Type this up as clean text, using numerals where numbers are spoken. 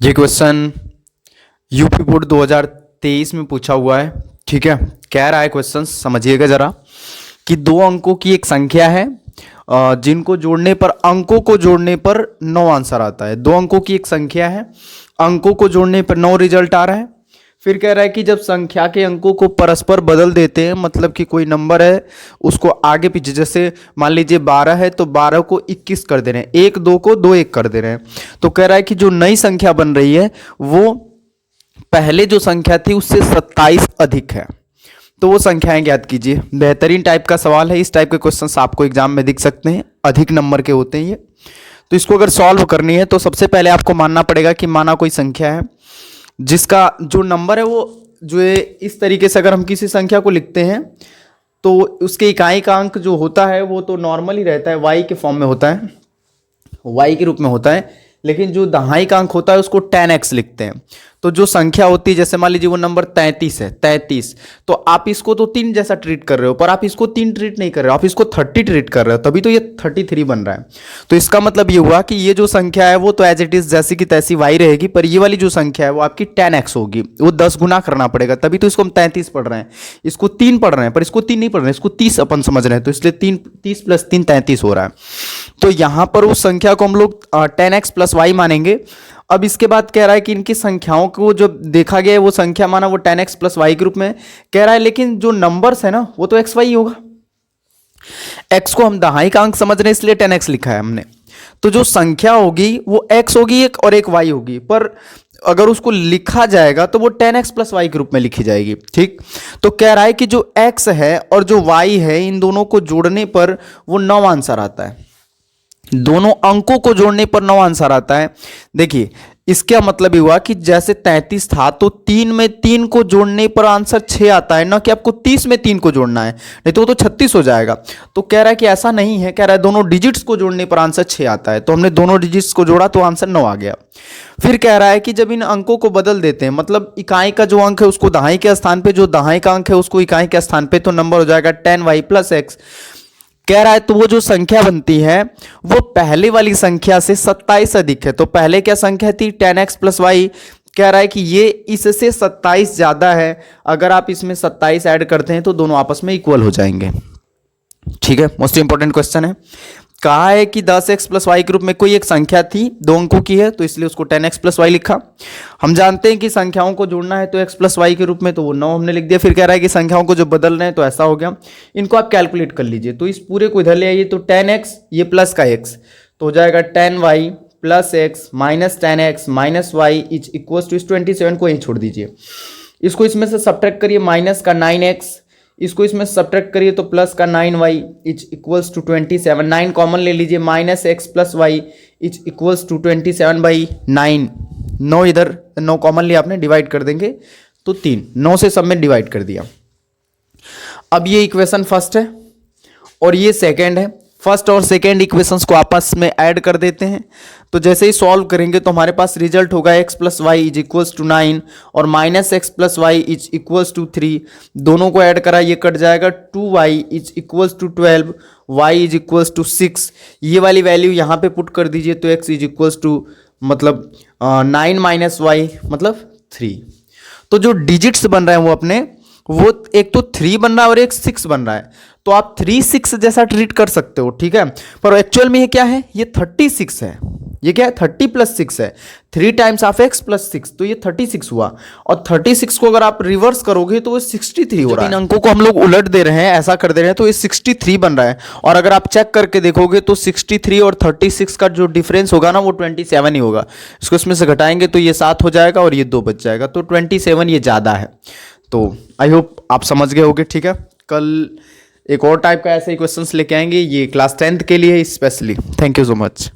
ये question UP board 2023 में पूछा हुआ है। ठीक है, कह रहा है क्वेश्चन, समझिएगा जरा, कि दो अंकों की एक संख्या है जिनको जोड़ने पर अंकों को जोड़ने पर 9 आंसर आता है। दो अंकों की एक संख्या है, अंकों को जोड़ने पर 9 रिजल्ट आ रहा है। फिर कह रहा है कि जब संख्या के अंकों को परस्पर बदल देते हैं, मतलब कि कोई नंबर है उसको आगे पीछे, जैसे मान लीजिए 12 है तो 12 को 21 कर दे रहे हैं, 1 2 को 2 1 कर दे रहे हैं, तो कह रहा है कि जो नई संख्या बन रही है वो पहले जो संख्या थी उससे 27 अधिक है। तो वो संख्याएं ज्ञात कीजिए। बेहतरीन टाइप का सवाल है। इस टाइप के क्वेश्चंस आपको एग्जाम में दिख सकते हैं, अधिक नंबर के होते हैं ये। तो इसको अगर सॉल्व करनी है तो सबसे पहले आपको मानना पड़ेगा कि माना कोई संख्या है जिसका जो नंबर है वो जो है इस तरीके से, अगर हम किसी संख्या को लिखते हैं तो उसके इकाई का अंक जो होता है वो तो नॉर्मल ही रहता है, वाई के फॉर्म में होता है, वाई के रूप में होता है। लेकिन जो दहाई का अंक होता है उसको 10x लिखते हैं। तो जो संख्या होती है, जैसे मान लीजिए वो नंबर 33 है, 33, तो आप इसको तो 3 जैसा ट्रीट कर रहे हो, पर आप इसको 3 ट्रीट नहीं कर रहे हो, आप इसको 30 ट्रीट कर रहे हो, तभी तो ये 33 बन रहा है। तो इसका मतलब ये हुआ कि ये जो संख्या है वो तो एज इट इज जैसी की तैसी y रहेगी, पर ये वाली जो संख्या है वो आपकी 10x होगी, वो 10 गुना करना पड़ेगा, तभी तो इसको हम 33 पढ़ रहे हैं। इसको 3 पढ़ रहे हैं पर इसको 3 नहीं पढ़ रहे हैं, इसको 30 अपन समझ रहे हैं, तो इसलिए 30 + 3 33 हो रहा है। तो यहां पर उस संख्या को हम लोग 10x + y मानेंगे। अब इसके बाद कह रहा है कि इनकी संख्याओं को जो देखा गया है वो संख्या माना वो 10x + y के रूप में कह रहा है, लेकिन जो नंबर्स है ना वो तो x y होगा। x को हम दहाई का अंक समझ रहे हैं इसलिए 10x लिखा है हमने। तो जो संख्या होगी वो x होगी एक और एक y होगी, पर अगर उसको लिखा जाएगा तो वो 10x + y के रूप में लिखी जाएगी। ठीक, तो कह रहा है कि जो x है और जो y है इन दोनों को जोड़ने पर वो 9 आंसर आता है। दोनों अंकों को जोड़ने पर 9 आंसर आता है। देखिए इसका मतलब ये हुआ कि जैसे 33 था तो 3 में 3 को जोड़ने पर आंसर 6 आता है, ना कि आपको 30 में 3 को जोड़ना है, नहीं तो वो तो 36 हो जाएगा। तो कह रहा है कि ऐसा नहीं है, कह रहा है दोनों डिजिट्स को जोड़ने पर आंसर 6 आता है, तो हमने दोनों डिजिट्स को जोड़ा तो आंसर 9 आ गया। फिर कह रहा है कि जब इन अंकों को बदल देते हैं, मतलब इकाई का जो अंक है उसको दहाई के स्थान पे, जो दहाई का अंक है उसको इकाई के स्थान पे, तो नंबर हो जाएगा 10y + x। कह रहा है तो वो जो संख्या बनती है वो पहले वाली संख्या से 27 अधिक है। तो पहले क्या संख्या थी 10x + y, कह रहा है कि ये इससे 27 ज्यादा है। अगर आप इसमें 27 ऐड करते हैं तो दोनों आपस में इक्वल हो जाएंगे। ठीक है, मोस्ट इंपॉर्टेंट क्वेश्चन है। कहा है कि 10x + y के रूप में कोई एक संख्या थी, 2 अंकों की है, तो इसलिए उसको 10x + y लिखा। हम जानते हैं कि संख्याओं को जोड़ना है तो x + y के रूप में, तो वो 9 हमने लिख दिया। फिर कह रहा है कि संख्याओं को जो बदलना है तो ऐसा हो गया। इनको आप कैलकुलेट कर लीजिए, तो इस पूरे को इधर ले आइए, तो 10x ये प्लस का x, तो हो जाएगा 10y + x - 10x - y is equal to, इस 27 को यहीं छोड़ दीजिए, इसको इसमें से सब्ट्रैक्ट करिए, माइनस का 9x, इसको इसमें सब्ट्रैक्ट करिए तो प्लस का 9y is equals to 27, 9 common ले लीजिए, -x + y is equals to 27/9। 9 इधर 9 कॉमन लिया आपने, डिवाइड कर देंगे तो 3, 9 से सब में डिवाइड कर दिया। अब ये इक्वेशन फर्स्ट है और ये सेकेंड है। फर्स्ट और सेकेंड इक्वेशंस को आपस में ऐड कर देते हैं, तो जैसे ही सॉल्व करेंगे तो हमारे पास रिजल्ट होगा x + y is equals to 9 और -x + y is equals to 3। दोनों को ऐड करा, ये कट जाएगा, 2y is equals to 12, y is equals to 6। ये वाली वैल्यू यहाँ पे पुट कर दीजिए, तो x इज इक्वल्स टू मतलब 9 - y मतलब 3। तो जो डिजिट्स बन रहे हैं वो अपने, वो एक तो 3 बन रहा है और एक 6 बन रहा है, तो आप 3 6 जैसा ट्रीट कर सकते हो। ठीक है, पर एक्चुअल में ये क्या है, ये 36 है। ये क्या है, 30 + 6 है, 3 टाइम्स ऑफ x + 6, तो ये 36 हुआ। और 36 को अगर आप रिवर्स करोगे तो वो 63 हो रहा है। इन अंकों को हम लोग उलट दे रहे हैं, ऐसा कर दे रहे हैं, तो ये 63 बन रहा है। और अगर आप चेक करके देखोगे तो 63 और 36 का जो डिफरेंस होगा ना वो 27 ही होगा। इसको इसमें से घटाएंगे तो ये 7 हो जाएगा और ये 2 बच जाएगा, तो 27 ये ज़्यादा है। तो आई होप आप समझ गए होगे। ठीक है, कल एक और टाइप का ऐसे ही क्वेश्चंस लेके आएंगे, ये क्लास 10th के लिए specially. Thank you so much.